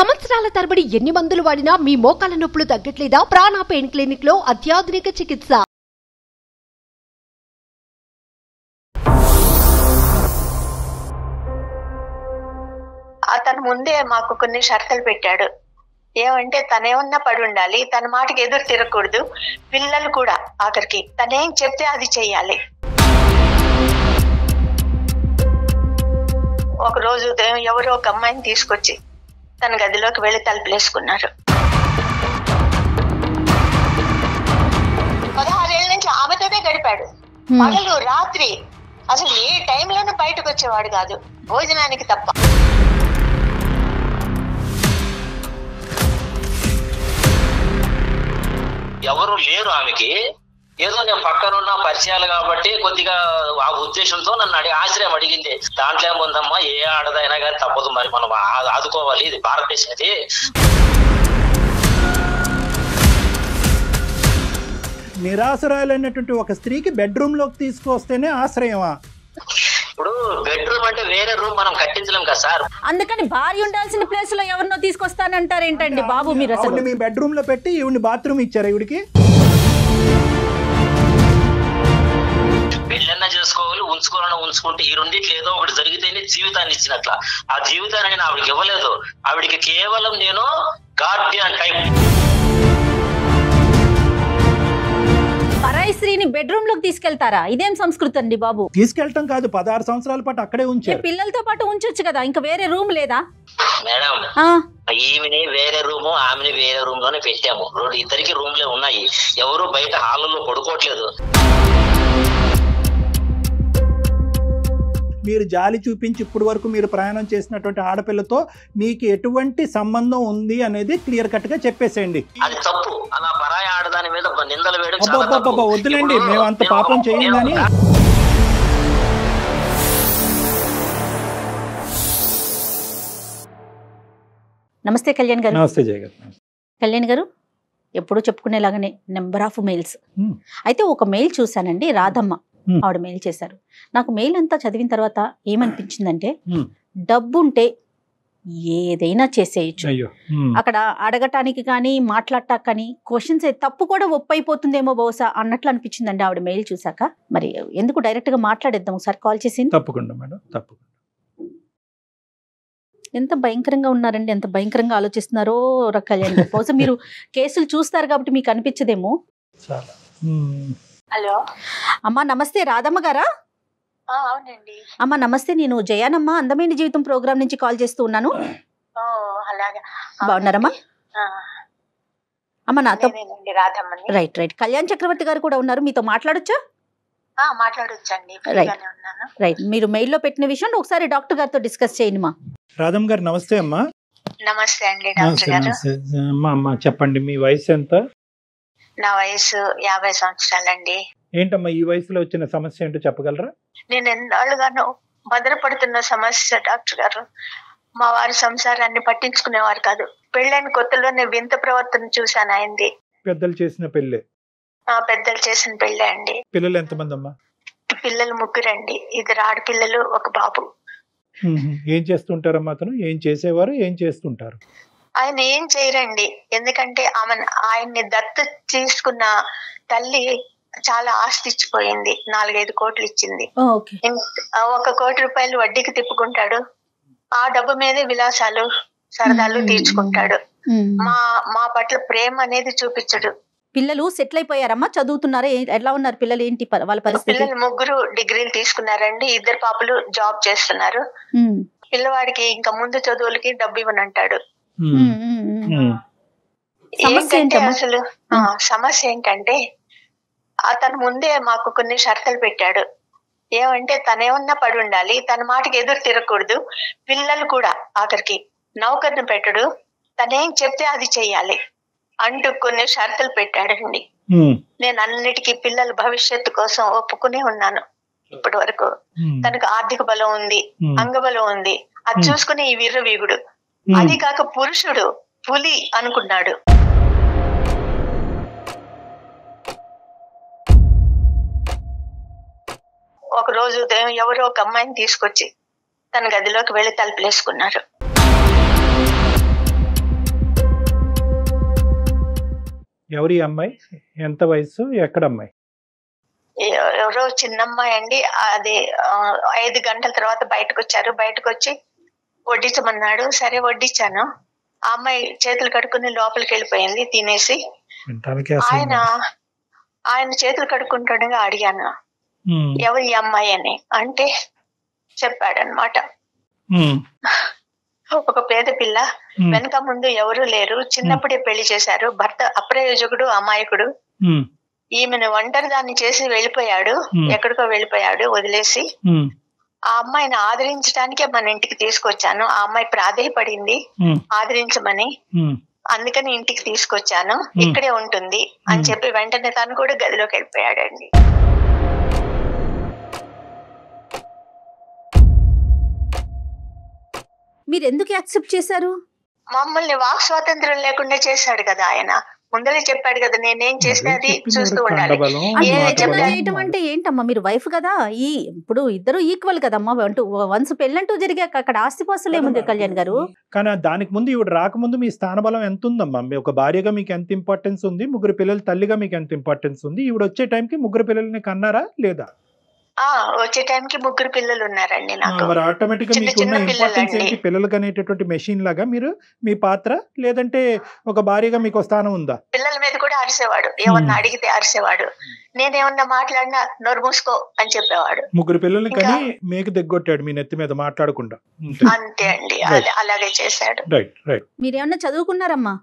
సంవత్సరాల తరబడి ఎన్ని మందులు వాడినా మీ మోకాల నొప్పులు తగ్గట్లేదా? ప్రాణ పెయిన్ క్లినిక్ లో అత్యాధునిక చికిత్స. అతను ముందే మాకు కొన్ని షరతులు పెట్టాడు. ఏమంటే తనేమన్నా పడి ఉండాలి, తన మాటకి ఎదురు తిరగకూడదు, పిల్లలు కూడా ఆఖరికి తనేం చెప్తే అది చెయ్యాలి. ఒక రోజు ఉదయం ఎవరో ఒక అమ్మాయిని తీసుకొచ్చి తన గదిలోకి వెళ్లి తలుపులేసుకున్నారు. 16 ఏళ్ళ నుంచి ఆమెతోనే గడిపాడు. పగలు రాత్రి అసలు ఏ టైంలోనూ బయటకు వచ్చేవాడు కాదు, భోజనానికి తప్ప. ఎవరు లేరు ఆమెకి, ఏదో నేను పక్కనున్న పరిచయాలు కాబట్టి కొద్దిగా ఆ ఉద్దేశంతో నన్ను ఆశ్రయం అడిగింది. దాంట్లో ఏముందమ్మా, ఏ ఆడదైనా కానీ తప్పదు, మరి మనం ఆదుకోవాలి, ఇది భారతదేశం ఇది. నిరాశ్రయాలైనటువంటి ఒక స్త్రీకి బెడ్రూమ్ లోకి తీసుకొస్తేనే ఆశ్రయమా? ఇప్పుడు బెడ్రూమ్ అంటే వేరే రూమ్ మనం కట్టించలేం కదా సార్. అందుకని భార్య ఉండాల్సిన ప్లేస్ లో ఎవరినో తీసుకొస్తానంటారు ఏంటండి బాబు మీరు? అసలు మీ బెడ్రూమ్ లో పెట్టి ఈవిని బాత్రూమ్ ఇచ్చారు ఈవిడికి? పెళ్ళన్నా చేసుకోవాలి, ఉంచుకోవాలన్నా ఉంచుకుంటే ఈ రెండిట్లు ఏదో ఒకటి జరిగితేనే జీవితాన్ని ఇచ్చినట్ల. ఆ జీవితాన్ని నేను ఆవిడకి ఇవ్వలేదు. ఆవిడికి కేవలం నేను గార్డియన్ టైప్. పరాయి స్త్రీని బెడ్రూమ్ లోకి తీసుకెళ్తారా? ఇదేం సంస్కృతి అండి బాబు? తీసుకెళ్ళటం కాదు, 16 సంవత్సరాల పాటు అక్కడే ఉంచారు. పిల్లలతో పాటు ఉంచొచ్చు కదా, ఇంకా వేరే రూమ్ లేదా మేడం? ఈమెని వేరే రూము, ఆమెని వేరే రూమ్ లోనే పెట్టాము. ఇద్దరికి రూమ్లే ఉన్నాయి, ఎవరు బయట హాల్లో పడుకోవట్లేదు. మీరు జాలి చూపించి ఇప్పుడు వరకు మీరు ప్రయాణం చేసినటువంటి ఆడపిల్లతో మీకు ఎటువంటి సంబంధం ఉంది అనేది క్లియర్ కట్ గా చెప్పేసేయండి. అది తప్పు. అలా పరాయి ఆడదాని మీద నిందలు వేయడం వద్దులేండి, మేము అంత పాపం చేయండి. నమస్తే కళ్యాణ్ గారు. నమస్తే జయ గారు. కళ్యాణ్ గారు, ఎప్పుడు చెప్పుకునేలాగానే నెంబర్ ఆఫ్ మెయిల్స్. అయితే ఒక మెయిల్ చూసానండి, రాధమ్మ ఆవిడ మెయిల్ చేశారు. నాకు మెయిల్ అంతా చదివిన తర్వాత ఏమనిపించిందంటే, డబ్బుంటే ఏదైనా చేసేయచ్చు. అక్కడ అడగటానికి కానీ మాట్లాడటానికి కానీ క్వశ్చన్స్ తప్పు కూడా ఒప్పైపోతుందేమో బహుశా అన్నట్లు అనిపించిందండి ఆవిడ మెయిల్ చూసాక. మరి ఎందుకు డైరెక్ట్ గా మాట్లాడేద్దాం ఒకసారి కాల్ చేసి? తప్పకుండా మేడం, తప్పకుండా. ఎంత భయంకరంగా ఉన్నారండి, ఎంత భయంకరంగా ఆలోచిస్తున్నారో కళ్యాణ్ గారు. బహుశా మీరు కేసులు చూస్తారు కాబట్టి మీకు అనిపించదేమో. హలో అమ్మా, నమస్తే. రాధమ్మ గారా? అవునండి. అమ్మా నమస్తే, నేను జయానమ్మ అందమైన జీవితం ప్రోగ్రామ్ నుంచి కాల్ చేస్తూ ఉన్నాను. బాగున్నారమ్మా? అమ్మ నాతో రైట్ రైట్ కళ్యాణ్ చక్రవర్తి గారు కూడా ఉన్నారు, మీతో మాట్లాడొచ్చా? మాట్లాడొచ్చండి. రైట్, మీరు మెయిల్లో పెట్టిన విషయం ఒకసారి డాక్టర్ గారితో డిస్కస్ చేయండి. మా రాధమ్మ గారు నమస్తే అమ్మా. నమస్తే అండి డాక్టర్ గారు. అమ్మా చెప్పండి, మీ వయసు ఎంత? నా వయసు 50 సంవత్సరాలండి. ఏంటమ్మా ఈ వయసులో వచ్చిన సమస్య ఏంటో చెప్పగలరా? నేను ఎన్నాళ్ళుగానో భద్రపడుతున్న సమస్య డాక్టర్ గారు. మా వారి సంసారాన్ని పట్టించుకునేవారు కాదు. పెళ్ళైన కొత్తలోనే వింత ప్రవర్తన చూశాను ఆయనది. పెద్దలు చేసిన పెళ్ళే? పెద్దలు చేసిన పెళ్ళే అండి. పిల్లలు ఎంతమంది అమ్మా? పిల్లలు 3 అండి. 2 ఆడపిల్లలు, 1 బాబు. ఏం చేస్తుంటారమ్మా అతను? ఏం చేసేవారు, ఏం చేస్తుంటారు? ఆయన ఏం చేయరండి, ఎందుకంటే ఆయన్ని దత్తు తీసుకున్న తల్లి చాలా ఆస్తి ఇచ్చిపోయింది. 4-5 కోట్లు ఇచ్చింది. 1 కోటి రూపాయలు వడ్డీకి తిప్పుకుంటాడు. ఆ డబ్బు మీదే విలాసాలు సరదాలు తీర్చుకుంటాడు. మా పట్ల ప్రేమ అనేది చూపించడు. పిల్లలు సెటిల్ అయిపోయారమ్మా, చదువుతున్నారా? ఎలా ఉన్నారు పిల్లలు? ఏంటి వాళ్ళ పరిస్థితి? పిల్లలు 3 డిగ్రీలు తీసుకున్నారండి. 2 పాపలు జాబ్ చేస్తున్నారు. పిల్లవాడికి ఇంకా ముందు చదువులకి డబ్బు ఇవ్వనంటాడు. అసలు సమస్య ఏంటంటే, అతను ముందే మాకు కొన్ని షరతులు పెట్టాడు. ఏమంటే తనేమన్నా పడి ఉండాలి, తన మాటకి ఎదురు తిరగకూడదు, పిల్లలు కూడా ఆఖరికి నౌకర్ని పెట్టడు, తనేం చెప్తే అది చెయ్యాలి అంటూ కొన్ని షరతులు పెట్టాడండి. నేను అన్నిటికీ పిల్లల భవిష్యత్తు కోసం ఒప్పుకునే ఉన్నాను ఇప్పటి వరకు. తనకు ఆర్థిక బలం ఉంది, అంగబలం ఉంది, అది చూసుకుని ఈ వీరుడు. అది కాక పురుషుడు పులి అనుకున్నాడు. ఒక రోజు ఉదయం ఎవరో ఒక అమ్మాయిని తీసుకొచ్చి తన గదిలోకి వెళ్లి తలుపులేసుకున్నారు. ఎవరి అమ్మాయి, ఎంత వయసు, ఎక్కడ అమ్మాయి? ఎవరో చిన్నమ్మాయి అండి. అది 5 గంటల తర్వాత బయటకు వచ్చారు. బయటకు వచ్చి వడ్డించమన్నాడు. సరే వడ్డించాను. ఆ అమ్మాయి చేతులు కడుక్కుని లోపలికి వెళ్ళిపోయింది తినేసి. ఆయన చేతులు కడుక్కుంటుండగా అడిగాను ఎవరు ఈ అమ్మాయి అని. అంటే చెప్పాడనమాట, ఒక పేద పిల్ల, వెనక ముందు ఎవరు లేరు, చిన్నప్పుడే పెళ్లి చేశారు, భర్త అప్రయోజకుడు, అమాయకుడు, ఈమెను ఒంటరి దాన్ని చేసి వెళ్ళిపోయాడు, ఎక్కడికో వెళ్ళిపోయాడు వదిలేసి. ఆ అమ్మాయిని ఆదరించడానికే మన ఇంటికి తీసుకొచ్చాను. ఆ అమ్మాయి ప్రాధేయపడింది ఆదరించమని, అందుకని ఇంటికి తీసుకొచ్చాను, ఇక్కడే ఉంటుంది అని చెప్పి వెంటనే తను కూడా గదిలోకి వెళ్ళిపోయాడండి. మీరు ఎందుకు యాక్సెప్ట్ చేశారు? మమ్మల్ని వాక్ స్వాతంత్రం లేకుండా చేశాడు కదా ఆయన. ముందరే చెప్పాడు కదా, నేనేం చేసినా అది చూస్తూ ఉండాలి. చేయటం అంటే ఏంటమ్మా, మీరు వైఫ్ కదా, ఇప్పుడు ఇద్దరు ఈక్వల్ కదమ్మా. వన్స్ పెళ్ళంటూ జరిగాక అక్కడ ఆస్తిపాస్తులు ఏముంది కళ్యాణ్ గారు? కానీ దానికి ముందు ఈవిడ రాకముందు మీ స్థానబలం ఎంత ఉందమ్మా? ఒక భార్యగా మీకు ఎంత ఇంపార్టెన్స్ ఉంది, ముగ్గురు పిల్లల తల్లిగా మీకు ఎంత ఇంపార్టెన్స్ ఉంది? ఈవిడ వచ్చే టైంకి ముగ్గురు పిల్లల్ని కన్నారా లేదా? వచ్చే టైంకి ముగ్గురు పిల్లలు ఉన్నారండి నాకు. మరి ఆటోమేటిక్ గా మీకు ఉన్న ఇంపార్టెన్స్ ఏంటి? పిల్లలకి అనేటటువంటి మెషిన్ లాగా మీరు మీ పాత్ర, లేదంటే ఒక భార్యగా మీకు స్థానం ఉందా? పిల్లల మీద కూడా అరిసేవాడు, ఏమన్నా అడిగితే అరిసేవాడు. నేనేమన్నా మాట్లాడినా నోరు మూసుకో అని చెప్పేవాడు. ముగ్గురు పిల్లల్ని కానీ మీకు దిగ్గొట్టాడు మీ నెత్తి మీద మాట్లాడకుండా. అంతే అండి, అలాగే చేశాడు. Right right. మీరేమన్నా చదువుకున్నారమ్మా?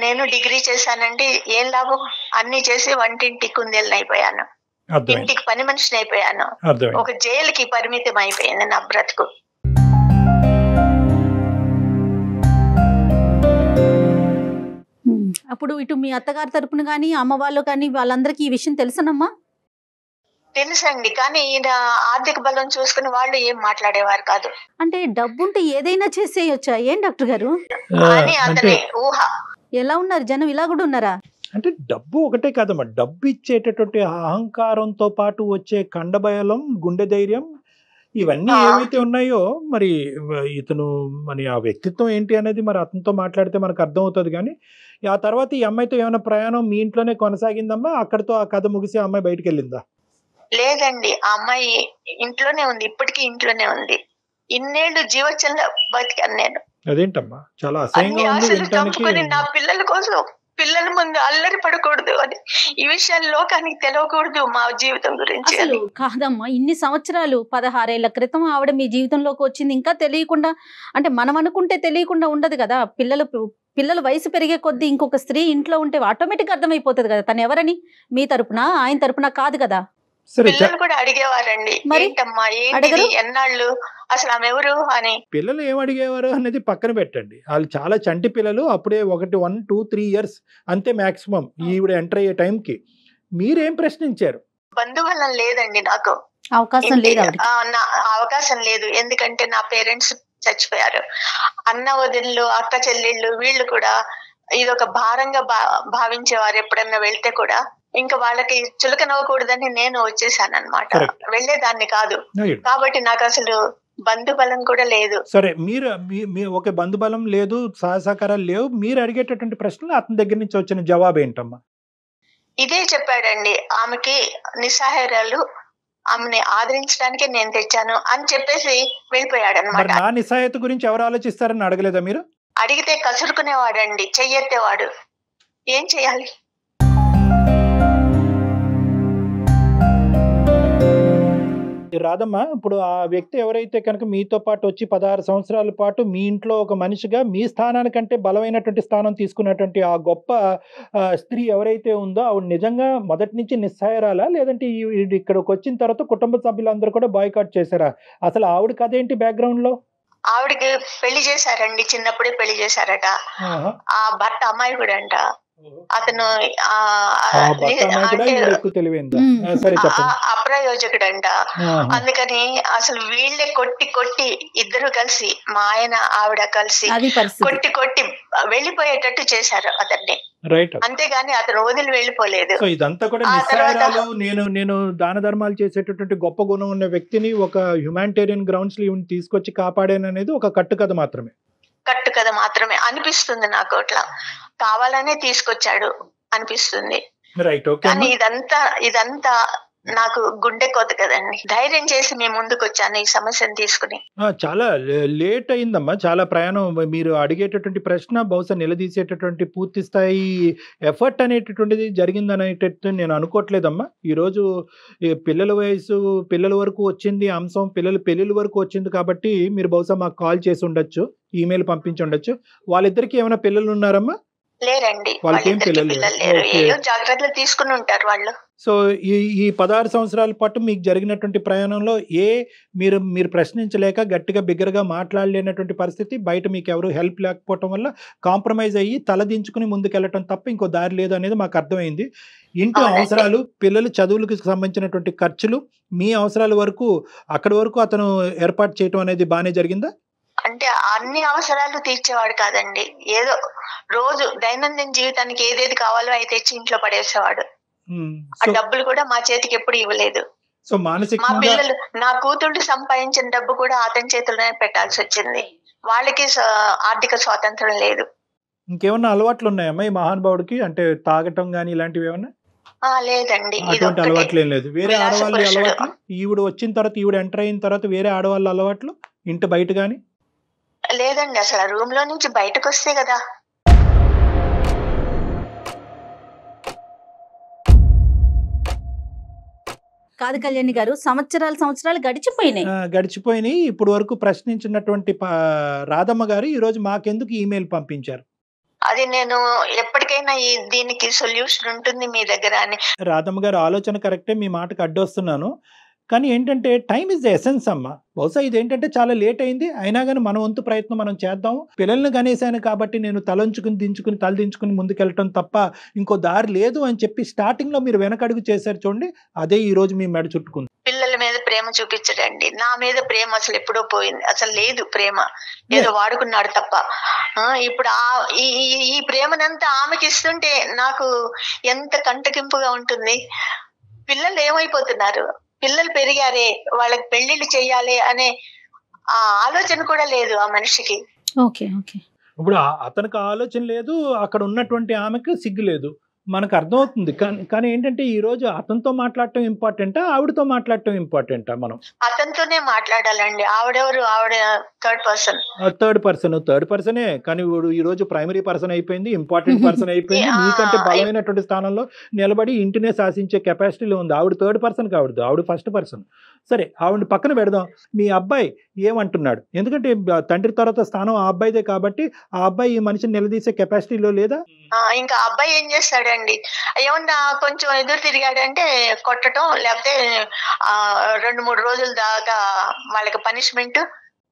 నేను డిగ్రీ చేశానండి. ఏం లాభం, అన్ని చేసి వంటింటి కుందేళ్ళని అయిపోయాను, ఇంటికి పని మనిషిని అయిపోయాను, ఒక జైలుకి పరిమితం అయిపోయింది నా బ్రతుకు. అప్పుడు ఇటు మీ అత్తగారి తరపున కానీ అమ్మ వాళ్ళు కానీ వాళ్ళందరికీ ఈ విషయం తెలుసనమ్మా? తెలుసండి, కానీ ఈయన ఆర్థిక బలం చూసుకుని వాళ్ళు ఏం మాట్లాడేవారు కాదు. అంటే డబ్బుంటే ఏదైనా చేసేయొచ్చా ఏం డాక్టర్ గారు అని అతని ఊహ. ఎలా ఉన్నారు జనం, ఇలా కూడా ఉన్నారా? అంటే డబ్బు ఒకటే కాదమ్మా, డబ్బు ఇచ్చేటటువంటి అహంకారంతో పాటు వచ్చే కండబయలం, గుండె ధైర్యం, ఇవన్నీ ఏవైతే ఉన్నాయో మరి ఇతను మరి ఆ వ్యక్తిత్వం ఏంటి అనేది మరి అతనితో మాట్లాడితే మనకు అర్థం అవుతుంది. కానీ ఆ తర్వాత ఈ అమ్మాయితో ఏమైనా ప్రయాణం మీ ఇంట్లోనే కొనసాగిందమ్మా? అక్కడితో ఆ కథ ముగిసి ఆ అమ్మాయి బయటకు వెళ్ళిందా? లేదండి, ఆ అమ్మాయి ఇంట్లోనే ఉంది, ఇప్పటికీ ఇంట్లోనే ఉంది. ఇన్నేళ్లు జీవచంలో బతికాను నేను. అదేంటమ్మా చాలా అసహ్యంగా ఉంది వినడానికి. నా పిల్లల కోసం, పిల్లల ముందు అల్లరి పడకూడదు అని, ఈ విషయాలు లోకానికి తెలియకూడదు మా జీవితం గురించి. కాదమ్మా, ఇన్ని సంవత్సరాలు 16 ఏళ్ల క్రితం ఆవిడ మీ జీవితంలోకి వచ్చింది, ఇంకా తెలియకుండా, అంటే మనం అనుకుంటే తెలియకుండా ఉండదు కదా. పిల్లల వయసు పెరిగే కొద్దీ ఇంకొక స్త్రీ ఇంట్లో ఉంటే ఆటోమేటిక్ అర్థమైపోతుంది కదా తను ఎవరని. మీ తరపున ఆయన తరపున కాదు కదా. పిల్లలు కూడా అడిగేవారండి, ఏంటమ్మా ఏంటి ఎన్నాళ్ళు, అసలు ఆమె ఎవరు అని. పిల్లలు ఏం అడిగేవారు అనేది పక్కన పెట్టండి, వాళ్ళు చాలా చంటి పిల్లలు, అప్పుడే 1, 2, 3 years అంతే మాక్సిమం ఈవిడ ఎంటర్ అయ్యే టైంకి. మీరేం ప్రశ్నించారు? బంధువులం లేదండి నాకు, అవకాశం లేదు, అవకాశం లేదు. ఎందుకంటే నా పేరెంట్స్ చచ్చిపోయారు. అన్న వదిళ్ళు, అక్క చెల్లెళ్ళు వీళ్ళు కూడా ఇదొక భారంగా భావించేవారు. ఎప్పుడన్నా వెళ్తే కూడా ఇంకా వాళ్ళకి చులకనవ్వకూడదని నేను వచ్చేసాను అనమాట, వెళ్లేదాన్ని కాదు. కాబట్టి నాకు అసలు బంధుబలం కూడా లేదు. సరే, మీరు ఒక బంధుబలం లేదు, సహకారాలు లేవు, మీరు అడిగేటటువంటి ప్రశ్నలు అతని దగ్గర నుంచి వచ్చిన జవాబు ఏంటమ్మా? ఇదే చెప్పాడండి, ఆమెకి నిస్సహాయాలు, ఆమెని ఆదరించడానికి నేను తెచ్చాను అని చెప్పేసి వెళ్ళిపోయాడు అనమాట. నా నిస్సహాయత గురించి ఎవరు ఆలోచిస్తారని అడగలేదా మీరు? అడిగితే కసురుకునేవాడండి, చెయ్యెత్తేవాడు. ఏం చెయ్యాలి? రాదమ్మా, ఇప్పుడు ఆ వ్యక్తి ఎవరైతే కనుక మీతో పాటు వచ్చి 16 సంవత్సరాల పాటు మీ ఇంట్లో ఒక మనిషిగా మీ స్థానానికంటే బలమైనటువంటి స్థానం తీసుకున్నటువంటి ఆ గొప్ప స్త్రీ ఎవరైతే ఉందో ఆవిడ నిజంగా మొదటి నుంచి నిస్సహాయరాలా, లేదంటే ఇక్కడికి వచ్చిన తర్వాత కుటుంబ సభ్యులందరూ కూడా బాయ్కాట్ చేశారా? అసలు ఆవిడ కథ ఏంటి బ్యాక్గ్రౌండ్ లో? ఆవిడకి పెళ్లి చేశారండి, చిన్నప్పుడే పెళ్లి చేశారట. ఆ భర్త అమాయకుడు అంట. అతను అప్రయోజకుడంట. అందుకని అసలు వీళ్ళే కొట్టి ఇద్దరు కలిసి, మా ఆయన ఆవిడ కలిసి కొట్టి వెళ్ళిపోయేటట్టు చేశారు అతన్ని. అంతేగాని అతను వదిలి వెళ్ళిపోలేదు. ఇదంతా కూడా నిస్సహాయాలు, నేను దాన ధర్మాలు చేసేటటువంటి గొప్ప గుణం ఉన్న వ్యక్తిని ఒక హ్యుమానిటేరియన్ గ్రౌండ్స్ లో తీసుకొచ్చి కాపాడాను అనేది ఒక కట్టుకథ మాత్రమే అనిపిస్తుంది నాకు. అట్లా కావాలనే తీసుకొచ్చాడు అనిపిస్తుంది. Right, okay. కానీ ఇదంతా నాకు గుండె కోత కదండి. ధైర్యం చేసి మేము ముందుకు వచ్చాను ఈ సమస్యను తీసుకుని. చాలా లేట్ అయిందమ్మా, చాలా ప్రయాణం. మీరు అడిగేటటువంటి ప్రశ్న బహుశా నిలదీసేటటువంటి పూర్తి స్థాయి ఎఫర్ట్ అనేటటువంటిది జరిగిందనేటట్టు నేను అనుకోవట్లేదమ్మా. ఈరోజు పిల్లల వరకు వచ్చింది అంశం, పెళ్ళిళ్ళ వరకు వచ్చింది కాబట్టి మీరు బహుశా మాకు కాల్ చేసి ఉండొచ్చు, ఈమెయిల్ పంపించి ఉండొచ్చు. వాళ్ళిద్దరికి ఏమైనా పిల్లలు ఉన్నారమ్మా? లేరండి, వాళ్ళకేం పిల్లలు లేరు. ఏదో జాగ్రత్తలు తీసుకుని ఉంటారు వాళ్ళు. సో ఈ 16 సంవత్సరాల పాటు మీకు జరిగినటువంటి ప్రయాణంలో మీరు ప్రశ్నించలేక గట్టిగా బిగ్గరగా మాట్లాడలేనటువంటి పరిస్థితి, బయట మీకు ఎవరు హెల్ప్ లేకపోవటం వల్ల కాంప్రమైజ్ అయ్యి తలదించుకుని ముందుకెళ్ళటం తప్ప ఇంకో దారి లేదు అనేది మాకు అర్థమైంది. ఇంటి అవసరాలు, పిల్లలు చదువులకు సంబంధించినటువంటి ఖర్చులు, మీ అవసరాల వరకు అక్కడి వరకు అతను ఏర్పాటు చేయటం అనేది బాగానే జరిగిందా? అంటే అన్ని అవసరాలు తీర్చేవాడు కాదండి. ఏదో రోజు దైనందిన జీవితానికి ఏదేది కావాలో అయితే తెచ్చి ఇంట్లో పడేసేవాడు. ఆ డబ్బులు కూడా మా చేతికి ఎప్పుడు ఇవ్వలేదు. సో మానసికంగా మా పిల్లలు, నా కూతుళ్ళు సంపాదించిన డబ్బు కూడా అతని చేతుల్లోనే పెట్టాల్సి వచ్చింది. వాళ్ళకి ఆర్థిక స్వాతంత్రం లేదు. ఇంకేమన్నా అలవాట్లు ఉన్నాయమ్మా ఈ మహానుభావుడికి? అంటే తాగటం గానీ ఇలాంటివి ఏమన్నా? లేదండి, అటువంటి అలవాట్లు ఏం లేదు. వేరే ఆడవాళ్ళ అలవాట్లు, ఈవిడ వచ్చిన తర్వాత, ఈవిడ ఎంటర్ అయిన తర్వాత వేరే ఆడవాళ్ళ అలవాట్లు ఇంటి బయట గానీ? లేదండి, అసలు రూమ్ లో నుంచి బయటకు వస్తే కదా. కాదు కళ్యాణి గారు, సంవత్సరాలు గడిచిపోయినాయి. ఇప్పుడు వరకు ప్రశ్నించినటువంటి రాధమ్మ గారు ఈ రోజు మాకెందుకు ఈమెయిల్ పంపించారు? అది నేను ఎప్పటికైనా దీనికి సొల్యూషన్ ఉంటుంది మీ దగ్గర అని. రాధమ్మ గారు ఆలోచన కరెక్టే, మీ మాటకు అడ్డొస్తున్నాను. కానీ ఏంటంటే టైం ఇస్ ద ఎసెన్స్ అమ్మ. బహుశా ఇదేంటంటే చాలా లేట్ అయింది, అయినా కానీ మన వంతు ప్రయత్నం మనం చేద్దాము. పిల్లల్ని కనేసాను కాబట్టి నేను తలదించుకుని ముందుకెళ్ళటం తప్ప ఇంకో దారి లేదు అని చెప్పి స్టార్టింగ్ లో మీరు వెనకడుగు చేశారు చూడండి, అదే ఈ రోజు మీ మెడ చుట్టుకుంది. పిల్లల మీద ప్రేమ చూపించడండి, నా మీద ప్రేమ అసలు ఎప్పుడో పోయింది. అసలు లేదు ప్రేమ, ఏదో వాడుకున్నాడు తప్ప. ఇప్పుడు ఈ ప్రేమనంతా ఆమెకి ఇస్తుంటే నాకు ఎంత కంటకింపుగా ఉంటుంది. పిల్లలు ఏమైపోతున్నారు, పిల్లలు పెరిగారే, వాళ్ళకి పెళ్లిళ్ళు చెయ్యాలి అనే ఆ ఆలోచన కూడా లేదు ఆ మనిషికి. ఇప్పుడు అతనికి ఆలోచన లేదు, అక్కడ ఉన్నటువంటి ఆమెకు సిగ్గు లేదు, మనకు అర్థమవుతుంది. కానీ ఏంటంటే ఈ రోజు అతనితో మాట్లాడటం ఇంపార్టెంటా, ఆవిడతో మాట్లాడటం ఇంపార్టెంటా? మనం అతనితోనే మాట్లాడాలండి. ఆవిడెవరు? ఆవిడ థర్డ్ పర్సనే. కానీ ఈ రోజు ప్రైమరీ పర్సన్ అయిపోయింది, ఇంపార్టెంట్ పర్సన్ అయిపోయింది. మీకంటే బలమైనటువంటి స్థానంలో నిలబడి ఇంటినే శాసించే కెపాసిటీలో ఉంది. ఆవిడ థర్డ్ పర్సన్ కావద్దు, ఆవిడ ఫస్ట్ పర్సన్. సరే, ఆవిడని పక్కన పెడదాం. మీ అబ్బాయి ఏమంటున్నాడు? ఎందుకంటే తండ్రి తర్వాత స్థానం ఆ అబ్బాయిదే కాబట్టి ఆ అబ్బాయి ఈ మనిషిని నిలదీసే కెపాసిటీలో లేదా? ఇంకా అబ్బాయి ఏం చేస్తాడండి, ఏమన్నా కొంచెం ఎదురు తిరిగాడంటే కొట్టడం, లేకపోతే 2-3 రోజుల దాకా వాళ్ళకి పనిష్మెంట్.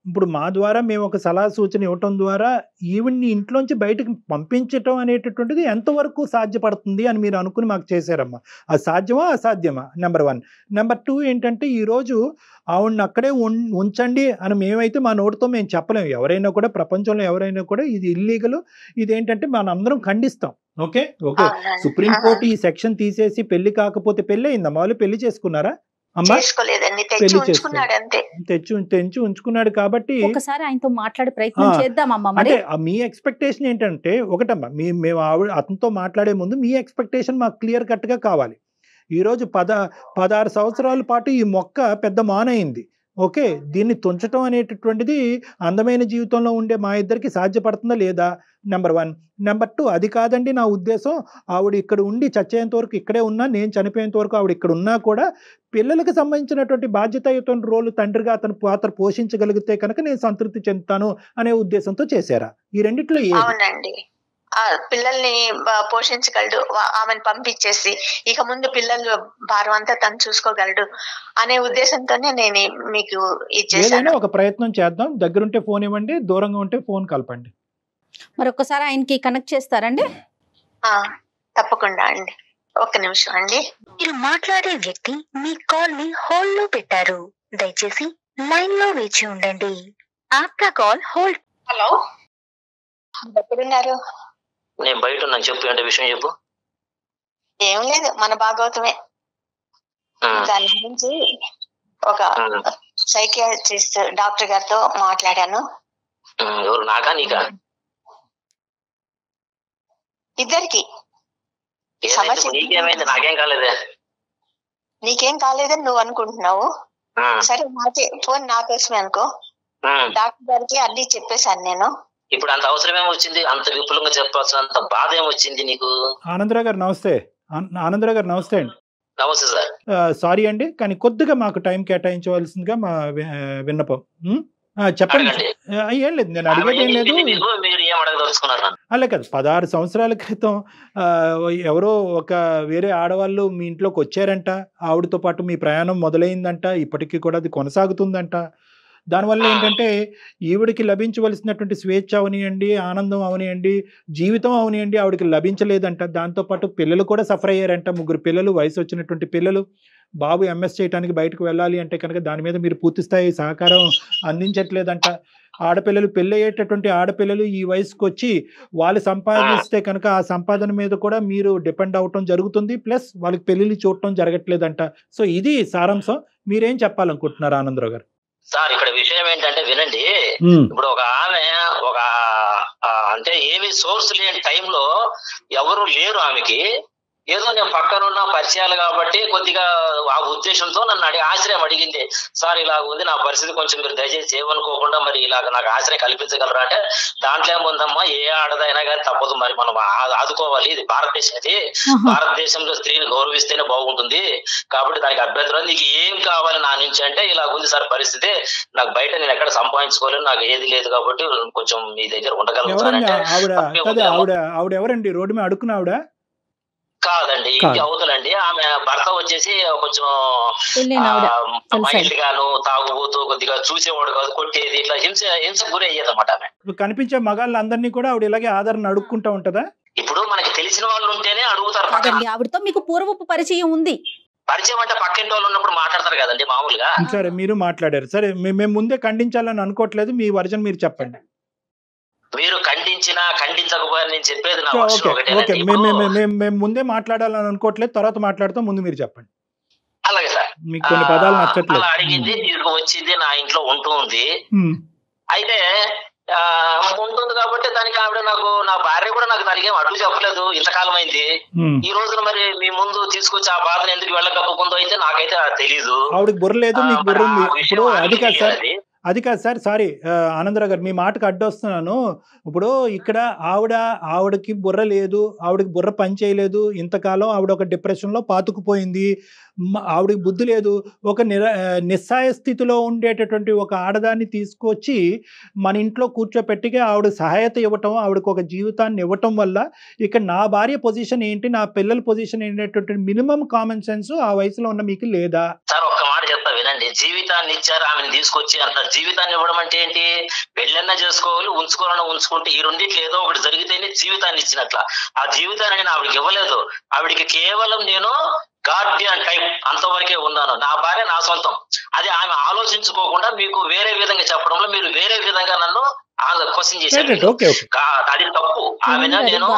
ఇప్పుడు మా ద్వారా మేము ఒక సలహా సూచన ఇవ్వటం ద్వారా ఈవిడ్ని ఇంట్లోంచి బయటకు పంపించటం అనేటటువంటిది ఎంతవరకు సాధ్యపడుతుంది అని మీరు అనుకుని మాకు చేశారమ్మా. అది సాధ్యమా అసాధ్యమా? నెంబర్ 1. నెంబర్ 2 ఏంటంటే ఈరోజు ఆవిడని అక్కడే ఉంచండి అని మేమైతే మా నోటితో మేము చెప్పలేము. ఎవరైనా కూడా, ప్రపంచంలో ఎవరైనా కూడా ఇది ఇల్లీగల్, ఇదేంటంటే మనం అందరం ఖండిస్తాం. ఓకే, సుప్రీంకోర్టు ఈ సెక్షన్ తీసేసి పెళ్లి కాకపోతే పెళ్లి అయిందమ్మా, వాళ్ళు పెళ్లి చేసుకున్నారా? తెచ్చి ఉంచుకున్నాడు కాబట్టి ఒకసారి ఆయనతో మాట్లాడే ప్రయత్నం చేద్దామమ్మా. అంటే మీ ఎక్స్పెక్టేషన్ ఏంటంటే, ఒకటమ్మా, మేము అతనితో మాట్లాడే ముందు మీ ఎక్స్పెక్టేషన్ మాకు క్లియర్ కట్ గా కావాలి. ఈరోజు 16 సంవత్సరాల పాటు ఈ మొక్క పెద్ద మానయింది. ఓకే, దీన్ని తుంచటం అనేటటువంటిది అందమైన జీవితంలో ఉండే మా ఇద్దరికి సాధ్యపడుతుందా లేదా? నెంబర్ 1. నెంబర్ 2, అది కాదండి నా ఉద్దేశం. ఆవిడ ఇక్కడ ఉండి చచ్చేంత వరకు ఇక్కడే ఉన్నా, నేను చనిపోయేంత వరకు ఆవిడ ఇక్కడ ఉన్నా కూడా పిల్లలకు సంబంధించినటువంటి బాధ్యతాయుత రోలు తండ్రిగా అతను పాత్ర పోషించగలిగితే కనుక నేను సంతృప్తి చెందుతాను అనే ఉద్దేశంతో చేశారా? ఈ రెండిట్లో అవునండి, పిల్లల్ని పోషించగలడు, ఆమెను పంపించేసి ఇక ముందు పిల్లలు భారం అంతా తను చూసుకోగలడు అనే ఉద్దేశంతోనే నేను మీకు ఏదైనా ఒక ప్రయత్నం చేద్దాం. దగ్గరుంటే ఫోన్ ఇవ్వండి, దూరంగా ఉంటే ఫోన్ కలపండి. మరొకసారి ఆయనకి కనెక్ట్ చేస్తారండి? తప్పకుండా అండి. ఒక్క నిమిషం అండి. మీరు మాట్లాడే వ్యక్తి మీ కాల్ ని హోల్డ్ లో పెట్టారు, దయచేసి లైన్ లో వేచి ఉండండి. ఆప్కా కాల్ హోల్డ్. హలో, ఎక్కడున్నారు? నేను బయట ఉన్నాను, చెప్పు, అంటే విషయం చెప్పు. ఏం లేదు, మన భాగవతమే. దాని గురించి ఒక సైకియాట్రిస్ట్ డాక్టర్ గారితో మాట్లాడాను. ఎవరు, నాకా నీకా? ఇద్దరికి ఏదైతే సమస్య నీకేమైంది? నాకేం కాలేదే. నీకేం కాలేదని నువ్వు అనుకుంటున్నావు. సరే నాకే ఫోన్ నాకోసమే అనుకో. డాక్టర్ గారికి అన్ని చెప్పేశాను నేను. ఇప్పుడు అంత అవసరం ఏమొచ్చింది? అంత విపులంగా చెప్పాల్సిన అంత బాధ ఏమొచ్చింది నీకు? ఆనందరావు గారు నమస్తే. ఆనందరావు గారు నమస్తే అండి. నమస్తే సార్. సారీ అండి, కానీ కొద్దిగా మాకు టైం కేటాయించవలసిందిగా మా విన్నపం. చెప్పండి. ఏం లేదు, నేను అడిగేది ఏం లేదు. మీరు ఏం అడగదలుచుకున్నారు? అలా కాదు, 16 సంవత్సరాల క్రితం ఎవరో ఒక వేరే ఆడవాళ్ళు మీ ఇంట్లోకి వచ్చారంట, ఆవిడతో పాటు మీ ప్రయాణం మొదలైందంట, ఇప్పటికీ కూడా అది కొనసాగుతుందంట. దానివల్ల ఏంటంటే ఈవిడికి లభించవలసినటువంటి స్వేచ్ఛ అవనియండి, ఆనందం అవనియండి, జీవితం అవనియండి ఆవిడకి లభించలేదంట. దాంతోపాటు పిల్లలు కూడా సఫర్ అయ్యారంట. 3 పిల్లలు, వయసు వచ్చినటువంటి పిల్లలు. బాబు ఎంఎస్ చేయడానికి బయటకు వెళ్ళాలి అంటే కనుక దాని మీద మీరు పూర్తి స్థాయి సహకారం అందించట్లేదంట. ఆడపిల్లలు, పెళ్ళయ్యేటటువంటి ఆడపిల్లలు ఈ వయసుకు వచ్చి వాళ్ళు సంపాదిస్తే కనుక ఆ సంపాదన మీద కూడా మీరు డిపెండ్ అవటం జరుగుతుంది, ప్లస్ వాళ్ళకి పెళ్ళిళ్ళు చూడటం జరగట్లేదంట. సో ఇది సారాంశం. మీరేం చెప్పాలనుకుంటున్నారు ఆనందరావు గారు? సార్ ఇక్కడ విషయం ఏంటంటే వినండి. ఇప్పుడు ఒక ఆమె ఒక అంటే ఏమి సోర్స్ లేని టైంలో ఎవరు లేరు ఆమెకి. ఏదో నేను పక్కనున్న పరిచయాలు కాబట్టి కొద్దిగా ఆ ఉద్దేశంతో నన్ను ఆశ్రయం అడిగింది. సార్ ఇలాగ ఉంది నా పరిస్థితి, కొంచెం మీరు దయచేసి ఏమనుకోకుండా మరి ఇలాగ నాకు ఆశ్రయం కల్పించగలరా అంటే, దాంట్లో ఏముందమ్మా, ఏ ఆడదైనా కానీ తప్పదు, మరి మనం ఆదుకోవాలి, ఇది భారతదేశం, ఇది భారతదేశంలో స్త్రీని గౌరవిస్తేనే బాగుంటుంది, కాబట్టి దానికి అభ్యంతరం, నీకు ఏం కావాలి నా నుంచి అంటే, ఇలాగ ఉంది సార్ పరిస్థితి, నాకు బయట నేను ఎక్కడ సంపాదించుకోలేను, నాకు ఏది లేదు కాబట్టి కొంచెం మీ దగ్గర ఉండగలుగుతానంటే. ఆవిడ ఎవరండి? రోడ్డు మీద అడుక్కున్న ఆవిడ కాదండి, ఇంటి అవతలండి. ఆమె భర్త వచ్చేసి కొంచెం మైల్డ్ గాను తాగుబోతూ కొద్దిగా చూసేవాడు కాదు, కొట్టేది, ఇట్లా హింస గురి అయ్యేది అన్నమాట. ఆమె కనిపించే మగాళ్ళందరినీ కూడా ఆవిడ ఇలాగే ఆదరణ అడుక్కుంటా ఉంటదా? ఇప్పుడు మనకి తెలిసిన వాళ్ళు ఉంటేనే అడుగుతారు. ఆవిడతో మీకు పూర్వపు పరిచయం ఉంది? పరిచయం అంటే పక్కింటి వాళ్ళు ఉన్నప్పుడు మాట్లాడతారు కదండి మామూలుగా. సరే, మీరు మాట్లాడారు. సరే, మేము ముందే ఖండించాలని అనుకోవట్లేదు, మీ వర్జన్ మీరు చెప్పండి. మీరు ఖండించినా ఖండించకపోయినా నేను చెప్పేది నా మేము ముందే మాట్లాడాలని అనుకోవట్లేదు, తర్వాత మాట్లాడతాం, ముందు మీరు చెప్పండి. అలాగే సార్. మీకు కొన్ని పదాలు నచ్చట్లేదు. అలా అడిగింది, తీసుకు వచ్చింది, నా ఇంట్లో ఉంటుంది. అయితే ఉంటుంది కాబట్టి దానికి ఆవిడ నాకు, నా భార్య కూడా నాకు దానికి ఏం అడ్డు చెప్పలేదు, ఇంతకాలం అయింది. ఈ రోజున మరి మీ ముందు తీసుకొచ్చి ఆ బాధను ఎందుకు వెళ్ళకపోకుందో అయితే నాకైతే తెలీదు. ఆవిడకి బుర్ర లేదు, మీకు బుర్ర ఉంది. ఇప్పుడు అది కాదు సార్, సారీ ఆనందరావు గారు, మీ మాటకు అడ్డొస్తున్నాను. ఇప్పుడు ఇక్కడ ఆవిడకి బుర్ర లేదు, ఆవిడకి బుర్ర పని చేయలేదు, ఇంతకాలం ఆవిడ ఒక డిప్రెషన్లో పాతుకుపోయింది, ఆవిడకి బుద్ధి లేదు. ఒక నిస్సాయ స్థితిలో ఉండేటటువంటి ఒక ఆడదాన్ని తీసుకొచ్చి మన ఇంట్లో కూర్చోపెట్టిగా ఆవిడ సహాయత ఇవ్వటం, ఆవిడకు ఒక జీవితాన్ని ఇవ్వటం వల్ల ఇక్కడ నా భార్య పొజిషన్ ఏంటి, నా పిల్లల పొజిషన్ ఏంటంటే మినిమం కామన్ సెన్స్ ఆ వయసులో ఉన్న మీకు లేదా? సార్ ఒక్క మాట చెప్తా వినండి. జీవితాన్ని ఇచ్చారు, ఆమెను తీసుకొచ్చి అంటారు. జీవితాన్ని ఇవ్వడం అంటే ఏంటి? పెళ్ళన్నా చేసుకోవాలి, ఉంచుకోవాలన్నా ఉంచుకుంటే, ఈ రెండిట్లో ఏదో ఒకటి జరిగితేనే జీవితాన్ని ఇచ్చినట్ల. ఆ జీవితాన్ని నేను ఆవిడకి ఇవ్వలేదు. ఆవిడికి కేవలం నేను గార్డియన్ టైప్ అంతవరకే ఉన్నాను. నా భార్య నా సొంతం. అది ఆమె ఆలోచించుకోకుండా మీకు వేరే విధంగా చెప్పడంలో మీరు వేరే విధంగా నన్ను క్వశ్చన్ చేశారు. అది తప్పు. ఆమెను నేను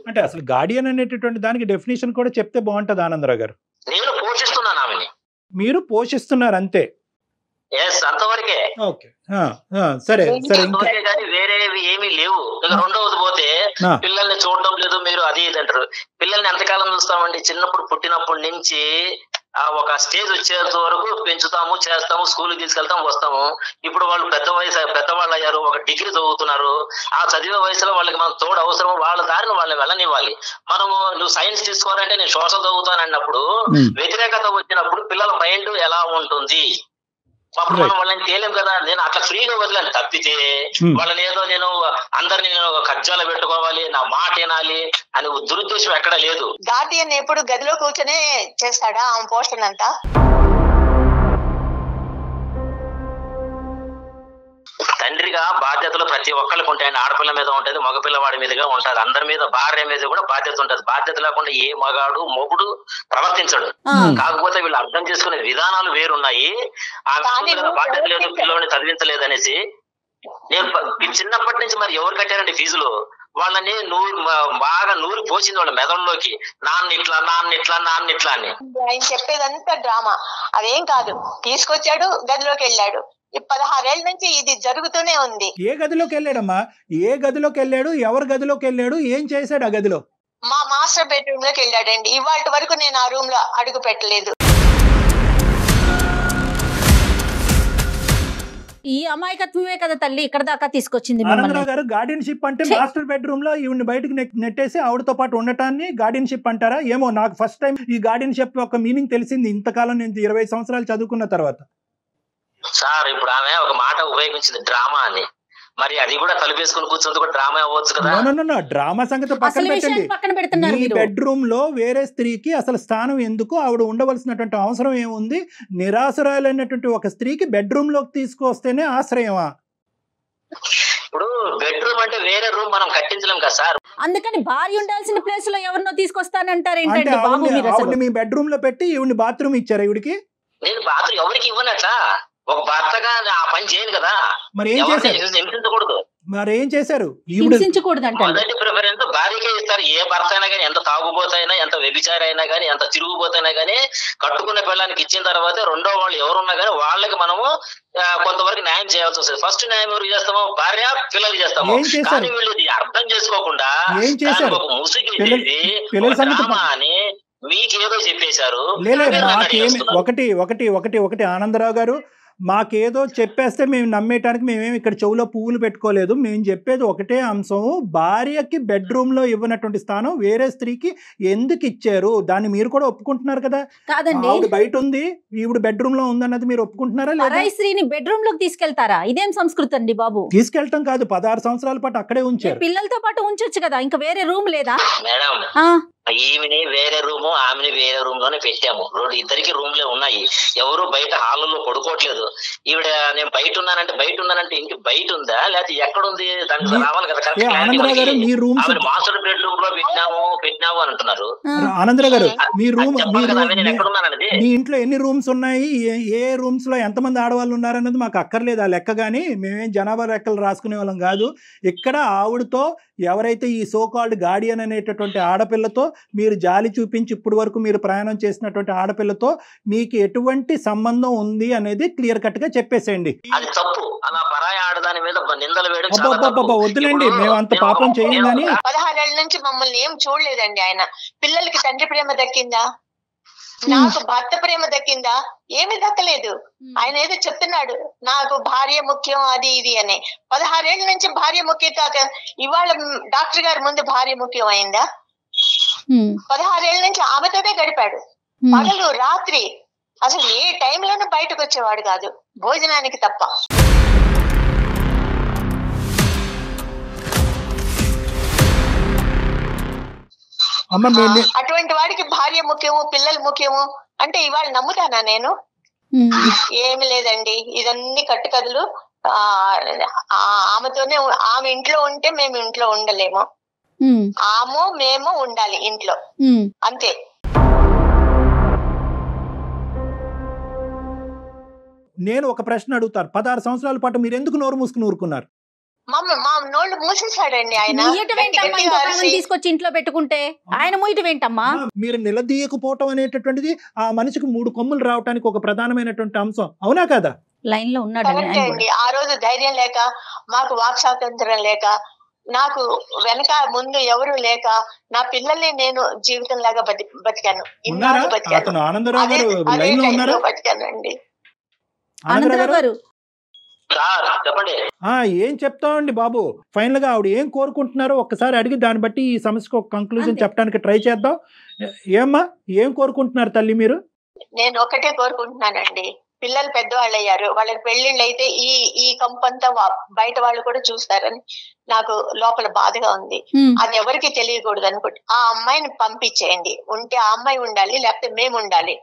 అంటే అసలు గార్డియన్ అనేటటువంటి దానికి డెఫినేషన్ కూడా చెప్తే బాగుంటది ఆనందరావు గారు. నేను పోషిస్తున్నాను ఆమెని. మీరు పోషిస్తున్నారు అంతే. అంతవరకే. సరే సరే, కానీ వేరేవి ఏమీ లేవు. రెండవది పోతే పిల్లల్ని చూడడం లేదు మీరు, అది ఇది అంటారు. పిల్లల్ని ఎంతకాలం చూస్తామండి? చిన్నప్పుడు పుట్టినప్పటి నుంచి ఒక స్టేజ్ వచ్చేంత వరకు పెంచుతాము, చేస్తాము, స్కూల్కి తీసుకెళ్తాము, వస్తాము. ఇప్పుడు వాళ్ళు పెద్దవాళ్ళు అయ్యారు, ఒక డిగ్రీ చదువుతున్నారు. ఆ చదివే వయసులో వాళ్ళకి మనం తోడు అవసరం, వాళ్ళ దారిని వాళ్ళని వెళ్ళనివ్వాలి. మనము నువ్వు సైన్స్ తీసుకోవాలంటే నేను సోషల్ చదువుతాను అన్నప్పుడు వ్యతిరేకత వచ్చినప్పుడు పిల్లల మైండ్ ఎలా ఉంటుంది? అప్పుడు మనం వాళ్ళని తేలేం కదా. నేను అట్లా ఫ్రీగా వదిలేను తప్పితే వాళ్ళని ఏదో నేను అందరినీ నేను కజ్జాలో పెట్టుకోవాలి, నా మాట వినాలి అని దురుద్దేశం ఎక్కడ లేదు. గార్డియన్ ఎప్పుడు గదిలో కూర్చొనే చేస్తాడా ఆమె పోస్టర్ అంతా? తండ్రిగా బాధ్యతలు ప్రతి ఒక్కరికి ఉంటాయండి. ఆడపిల్ల మీద ఉంటుంది, మగపిల్లవాడి మీదుగా ఉంటుంది, అందరి మీద, భార్య మీద కూడా బాధ్యత ఉంటుంది. బాధ్యత లేకుండా ఏ మగాడు మొగుడు ప్రవర్తించడు. కాకపోతే వీళ్ళు అర్థం చేసుకునే విధానాలు వేరున్నాయి. ఆమె బాధ్యత లేదు, పిల్లల్ని చదివించలేదు అనేసి. నేను చిన్నప్పటి నుంచి మరి ఎవరు కట్టారండి ఫీజులు? వాళ్ళని బాగా నూరి పోసింది వాళ్ళ మెదడులోకి, నాన్నిట్లా అని. ఆయన చెప్పేదంతా డ్రామా, అదేం కాదు. తీసుకొచ్చాడు, గదిలోకి వెళ్ళాడు, ఈ 16 ఏళ్ల నుంచి ఇది జరుగుతూనే ఉంది. ఏ గదిలోకి వెళ్ళాడమ్మా? ఏ గదిలోకి వెళ్ళాడు? ఎవరి గదిలోకి వెళ్ళాడు? ఏం చేశాడు ఆ గదిలో? మా మాస్టర్ బెడ్రూమ్ లోకి వెళ్ళాడండి. ఇవాళ వరకు నేను ఆ రూమ్ లో అడుగు పెట్టలేదు. ఈ అమాయకత్వమే కదా తల్లి ఇక్కడ దాకా తీసుకొచ్చింది ఆనందరావు మిమ్మల్ని. గారు, గార్డియన్షిప్ అంటే మాస్టర్ బెడ్రూమ్ లో ఈవిని బయటకు నెట్టేసి ఆవిడతో పాటు ఉండటాన్ని గార్డియన్షిప్ అంటారా? ఏమో, నాకు ఫస్ట్ టైం ఈ గార్డియన్షిప్ యొక్క మీనింగ్ తెలిసింది ఇంతకాలం నేను 20 సంవత్సరాలు చదువుకున్న తర్వాత. సార్ ఇప్పుడు ఆమె ఒక మాట ఉపయోగించింది, డ్రామా అని. మరి అది కూడా తలుపేసుకుని కూర్చుంది కూడా డ్రామా అవ్వచ్చు కదా. డ్రామా సంగతి పక్కన అసలు పెట్టండి. విషయాన్ని పక్కన పెడుతున్నారు మీ మీరు. బెడ్రూమ్ లో వేరే స్త్రీకి అసలు స్థానం ఎందుకు? ఆవిడ ఉండవలసినటువంటి అవసరం ఏముంది? నిరాశ్రయాలైనటువంటి ఒక స్త్రీకి బెడ్రూమ్ లోకి తీసుకొస్తేనే ఆశ్రయమా? ఇప్పుడు బెడ్రూమ్ అంటే వేరే రూమ్ మనం కట్టించలేం కదా సార్. అందుకని భార్య ఉండాల్సిన ప్లేస్ లో ఎవరినో తీసుకొస్తానంటారు అంటే ఏంటండి బాబు మీరు అసలు? ఆవిడ మీ బెడ్రూమ్ లో పెట్టి ఈవిని బాత్రూమ్ ఇచ్చారా ఈవిడికి? నేను బాత్రూమ్ ఎవరికి ఇవ్వనట్లా, ఒక భర్తగా ఆ పని చేయను కదా. మరి ఏం చేశారు? హింసించకూడదు. మరి ఏం చేశారు? హింసించకూడదంట. మొదటి ప్రిఫరెన్స్ భార్యకే ఇస్తారు. ఏ భర్త అయినా కానీ, ఎంత తాగుబోతైనా, ఎంత వ్యభిచారి అయినా కానీ, ఎంత తిరుగుబోతైనా కానీ, కట్టుకున్న పిల్లలకి ఇచ్చిన తర్వాత రెండో వాళ్ళు ఎవరున్నా కానీ వాళ్ళకి మనము కొంతవరకు న్యాయం చేయాల్సి వస్తుంది. ఫస్ట్ న్యాయం ఎవరు చేస్తామో? భార్య, పిల్లలు చేస్తాము. కానీ వీళ్ళు ఇది అర్థం చేసుకోకుండా ఒక ముసుగేసి డ్రామా అని మీకేదో చెప్పేశారు. ఒకటి ఆనందరావు గారు, మాకేదో చెప్పేస్తే మేము నమ్మేయటానికి మేమేమి ఇక్కడ చెవులో పువ్వులు పెట్టుకోలేదు. మేము చెప్పేది ఒకటే అంశం, భార్యకి బెడ్రూమ్ లో ఇవ్వనటువంటి స్థానం వేరే స్త్రీకి ఎందుకు ఇచ్చారు? దాన్ని మీరు కూడా ఒప్పుకుంటున్నారు కదా? కాదండి, ఆవిడ బయట ఉంది, ఈవిడ బెడ్రూమ్ లో ఉందన్నది మీరు ఒప్పుకుంటున్నారా లేదా? స్త్రీని బెడ్రూమ్ లోకి తీసుకెళ్తారా? ఇదేం సంస్కృతి అండి బాబు? తీసుకెళ్ళటం కాదు, 16 సంవత్సరాల పాటు అక్కడే ఉంచారు. పిల్లలతో పాటు ఉంచొచ్చు కదా, ఇంకా వేరే రూమ్ లేదా? మేడం, ఈమెని వేరే రూమ్, ఆమెని వేరే రూమ్ లోనే పెట్టాము. ఇద్దరికి రూమ్లే ఉన్నాయి. ఎవరు బయట హాల్లో పడుకోవట్లేదు. ఈవిడ నేను బయట ఉన్నానంటే ఇంటి బయట ఉందా లేకపోతే ఎక్కడుంది? దానికి రావాలి కదా. మాస్టర్ బెడ్రూమ్ లో పెట్టినాము అని అంటున్నారు. ఆనందరావు గారు, మీ ఇంట్లో ఎన్ని రూమ్స్ ఉన్నాయి, ఏ రూమ్స్ లో ఎంతమంది ఆడవాళ్ళు ఉన్నారన్నది మాకు అక్కర్లేదు ఆ లెక్క. కానీ మేమేం జనాభా లెక్కలు రాసుకునే వాళ్ళం కాదు. ఇక్కడ ఆవిడతో ఎవరైతే ఈ సోకాల్డ్ గార్డియన్ అనేటటువంటి ఆడపిల్లతో మీరు జాలి చూపించి ఇప్పుడు వరకు మీరు ప్రయాణం చేసినటువంటి ఆడపిల్లతో మీకు ఎటువంటి సంబంధం ఉంది అనేది క్లియర్ కట్ గా చెప్పేసేయండి. వద్దులేండి, మేము అంత పాపం చేయం. కానీ 16 ఏళ్ల నుంచి మమ్మల్ని ఏం చూడలేదండి ఆయన. పిల్లలకి తండ్రి ప్రేమ దక్కిందా? నాకు భర్త ప్రేమ దక్కిందా? ఏమి దక్కలేదు. ఆయన ఏదో చెప్తున్నాడు, నాకు భార్య ముఖ్యం అది ఇది అని. 16 ఏళ్ల నుంచి భార్య ముఖ్యం కాక ఇవాళ డాక్టర్ గారి ముందు భార్య ముఖ్యం అయిందా? 16 ఏళ్ల నుంచి ఆమెతోనే గడిపాడు. పగలు రాత్రి అసలు ఏ టైంలోనూ బయటకు వచ్చేవాడు కాదు, భోజనానికి తప్ప. అటువంటి వాడికి భార్య ముఖ్యము, పిల్లలు ముఖ్యము అంటే ఇవాళ నమ్ముతానా నేను? ఏమి లేదండి, ఇదన్నీ కట్టుకథలు. ఆమెతోనే, ఆమె ఇంట్లో ఉంటే మేము ఇంట్లో ఉండలేము, మేము ఉండాలి ఇంట్లో, అంతే. నేను ఒక ప్రశ్న అడుగుతాను, 16 సంవత్సరాల పాటు మీరు ఎందుకు నోరు మూసుకుని ఊరుకున్నారు? మా నోళ్ళు మూసేశాడండి ఆయన. తీసుకొచ్చి ఇంట్లో పెట్టుకుంటే ఆయన మూయటం ఏంటమ్మా? మీరు నిలదీయకపోవటం అనేటటువంటిది ఆ మనిషికి 3 కొమ్ములు రావడానికి ఒక ప్రధానమైనటువంటి అంశం, అవునా కదా? లైన్ లో ఉన్నాడు. ఆ రోజు ధైర్యం లేక, మాకు వాక్ స్వాతంత్రం లేక, నాకు వెనక ముందు ఎవరు లేక, నా పిల్లల్ని నేను జీవితం లాగా బతికాను. బతికానండి. ఆనందరావు గారు చెప్పండి. ఏం చెప్తామండి బాబు? ఫైనల్ గా ఆవిడ ఏం కోరుకుంటున్నారో ఒక్కసారి అడిగి దాన్ని బట్టి ఈ సమస్యకు ఒక కంక్లూజన్ చెప్పడానికి ట్రై చేద్దాం. ఏమ్మా, ఏం కోరుకుంటున్నారు తల్లి మీరు? నేను ఒకటే కోరుకుంటున్నానండి, పిల్లలు పెద్దవాళ్ళు అయ్యారు, వాళ్ళకి పెళ్లిళ్ళు అయితే ఈ కంపంతా బయట వాళ్ళు కూడా చూస్తారని నాకు లోపల బాధగా ఉంది. అది ఎవరికి తెలియకూడదు అనుకుంటే ఆ అమ్మాయిని పంపించేయండి. ఉంటే ఆ అమ్మాయి ఉండాలి, లేకపోతే మేము ఉండాలి.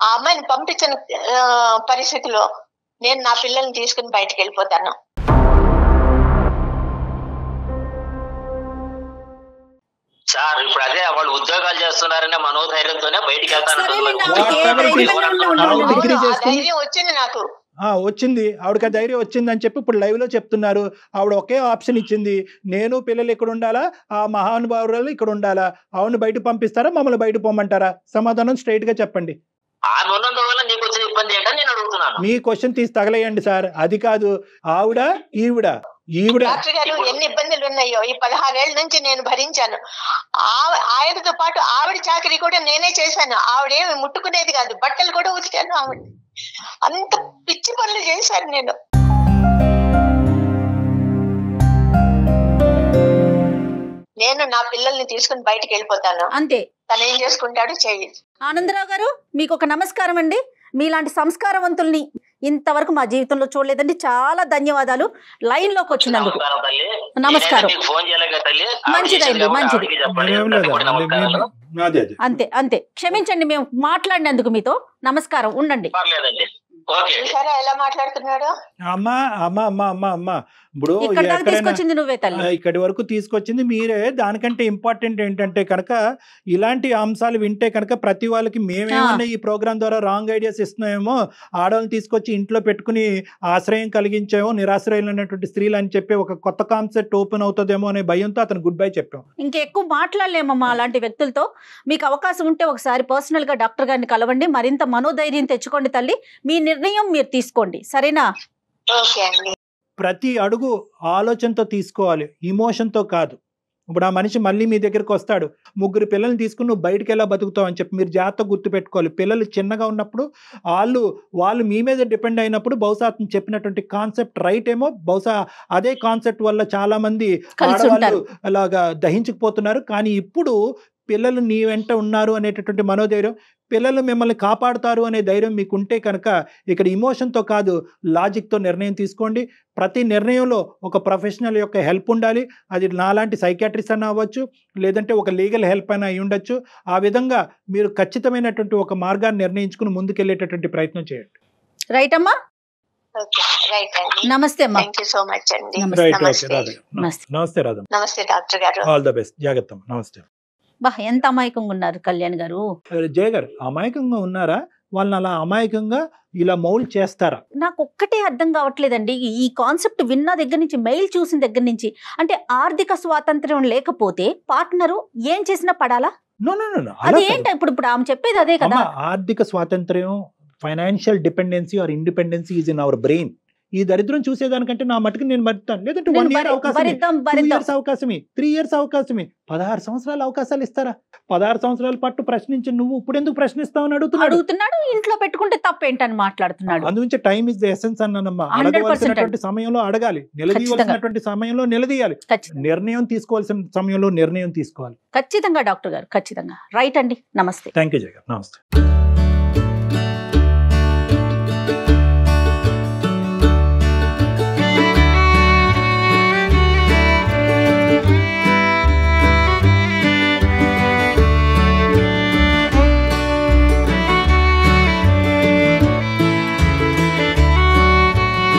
ఆ అమ్మాయిని పంపించిన పరిస్థితిలో నేను నా పిల్లల్ని తీసుకుని బయటకు వెళ్ళిపోతాను. సార్ ఇప్పుడు అదే వాళ్ళు ఉద్యోగాలు చేస్తున్నారనే మనోధైర్యంతోనే బయటికి వచ్చింది నాకు. వచ్చింది ఆవిడకి ఆ ధైర్యం వచ్చింది అని చెప్పి ఇప్పుడు లైవ్ లో చెప్తున్నారు. ఆవిడ ఒకే ఆప్షన్ ఇచ్చింది, నేను పిల్లలు ఇక్కడ ఉండాలా, ఆ మహానుభావులు ఇక్కడ ఉండాలా? ఆవిడని బయట పంపిస్తారా, మమ్మల్ని బయట పోమంటారా? సమాధానం స్ట్రైట్ గా చెప్పండి. ఆమె ఉన్నందువల్ల నీకు వచ్చిన ఇబ్బంది ఏంటని నేను అడుగుతున్నాను. మీ క్వశ్చన్ తీసి తగలేయండి సార్. అది కాదు, ఆవిడ ఈవిడ డాక్టర్ గారు ఎన్ని ఇబ్బందులు ఉన్నాయో ఈ 16 ఏళ్ల నుంచి నేను భరించాను. ఆయనతో పాటు ఆవిడ చాకరీ కూడా నేనే చేశాను. ఆవిడేమి ముట్టుకునేది కాదు, బట్టలు కూడా ఉతికాను. ఆవిడ అంత పిచ్చి పనులు చేశాను నేను. నేను నా పిల్లల్ని తీసుకుని బయటికి వెళ్ళిపోతాను, అంతే. తను ఏం చేసుకుంటాడు చెయ్యి. ఆనందరావు గారు, మీకు ఒక నమస్కారం అండి. మీలాంటి సంస్కారవంతుల్ని ఇంతవరకు మా జీవితంలో చూడలేదండి. చాలా ధన్యవాదాలు లైన్ లోకి వచ్చినందుకు. నమస్కారం. మంచిదండి, మంచిది. అంతే అంతే, క్షమించండి మేము మాట్లాడినందుకు మీతో. నమస్కారం, ఉండండి. చూసారా ఎలా మాట్లాడుతున్నాడు? అమ్మా ఇప్పుడు తీసుకొచ్చింది నువ్వే తల్లి, ఇక్కడి వరకు తీసుకొచ్చింది మీరే. దానికంటే ఇంపార్టెంట్ ఏంటంటే కనుక ఇలాంటి అంశాలు వింటే కనుక ప్రతి వాళ్ళకి మేమేమన్నా ఈ ప్రోగ్రామ్ ద్వారా రాంగ్ ఐడియాస్ ఇస్తున్నామేమో, ఆడవాళ్ళని తీసుకొచ్చి ఇంట్లో పెట్టుకుని ఆశ్రయం కలిగించామో, నిరాశ్రయులైనటువంటి స్త్రీలు అని చెప్పి ఒక కొత్త కాన్సెప్ట్ ఓపెన్ అవుతుందేమో అనే భయంతో అతను గుడ్ బై చెప్పాం. ఇంకెక్కువ మాట్లాడలేమమ్మా అలాంటి వ్యక్తులతో. మీకు అవకాశం ఉంటే ఒకసారి పర్సనల్ గా డాక్టర్ గారిని కలవండి. మరింత మనోధైర్యం తెచ్చుకోండి తల్లి. మీ నిర్ణయం మీరు తీసుకోండి, సరేనా? ప్రతి అడుగు ఆలోచనతో తీసుకోవాలి, ఇమోషన్తో కాదు. ఇప్పుడు ఆ మనిషి మళ్ళీ మీ దగ్గరికి వస్తాడు, 3 పిల్లల్ని తీసుకుని నువ్వు బయటకు ఎలా బతుకుతావు అని చెప్పి మీరు జాగ్రత్తగా గుర్తుపెట్టుకోవాలి. పిల్లలు చిన్నగా ఉన్నప్పుడు వాళ్ళు మీ మీద డిపెండ్ అయినప్పుడు బహుశా అతను చెప్పినటువంటి కాన్సెప్ట్ రైట్ ఏమో, బహుశా అదే కాన్సెప్ట్ వల్ల చాలా మంది ఆడవాళ్ళు అలాగా దహించుకుపోతున్నారు. కానీ ఇప్పుడు పిల్లలు నీ వెంట ఉన్నారు అనేటటువంటి మనోధైర్యం, పిల్లలు మిమ్మల్ని కాపాడుతారు అనే ధైర్యం మీకు ఉంటే కనుక ఇక్కడ ఇమోషన్తో కాదు, లాజిక్తో నిర్ణయం తీసుకోండి. ప్రతి నిర్ణయంలో ఒక ప్రొఫెషనల్ యొక్క హెల్ప్ ఉండాలి. అది నాలాంటి సైకాట్రిస్ట్ అయినా అవ్వచ్చు, లేదంటే ఒక లీగల్ హెల్ప్ అయినా అయి ఉండొచ్చు. ఆ విధంగా మీరు ఖచ్చితమైనటువంటి ఒక మార్గాన్ని నిర్ణయించుకుని ముందుకెళ్ళేటటువంటి ప్రయత్నం చేయండి. రైట్ అమ్మా? నమస్తే అమ్మా. సో మచ్ అండి. నమస్తే రాధా. నమస్తే డాక్టర్ గారు. All the best. జాగ్రత్త. నమస్తే. బా, ఎంత అమాయకంగా ఉన్నారు కళ్యాణ్ గారు. జయ గారు అమాయకంగా ఉన్నారా? వాళ్ళని అలా అమాయకంగా ఇలా మౌల్డ్ చేస్తారా? నాకు ఒక్కటే అర్థం కావట్లేదండి. ఈ కాన్సెప్ట్ విన్న దగ్గర నుంచి, మెయిల్ చూసిన దగ్గర నుంచి, అంటే ఆర్థిక స్వాతంత్ర్యం లేకపోతే పార్ట్నరు ఏం చేసినా పడాలా? అది ఏంటి? ఇప్పుడు ఆమె చెప్పేది అదే కదా. ఆర్థిక స్వాతంత్ర్యం, financial dependency or independency is in our brain. ఈ దరిద్రం చూసేదానికంటే నా మటుకు నేను మర్తాను. లేదంటే 1 year అవకాశమే, 2 years అవకాశమే, 3 years అవకాశమే, 16 సంవత్సరాల అవకాశాలు ఇస్తారా? 16 సంవత్సరాల పాటు ప్రశ్నించి నువ్వు ఇప్పుడు ఎందుకు ప్రశ్నిస్తావని అడుగుతున్నాడు. ఇంట్లో పెట్టుకుంటే తప్పేంటని మాట్లాడుతున్నాడు. అందుగురించి టైం ఇస్ ద ఎసెన్స్ అన్నానమ్మా. అడగవలసినటువంటి సమయంలో అడగాలి, నిలదీయవలసినటువంటి సమయంలో నిలదీయాలి, నిర్ణయం తీసుకోవాల్సిన సమయంలో నిర్ణయం తీసుకోవాలి. ఖచ్చితంగా డాక్టర్ గారు, ఖచ్చితంగా రైట్ అండి. నమస్తే. థ్యాంక్ యూ జయ గారు. నమస్తే.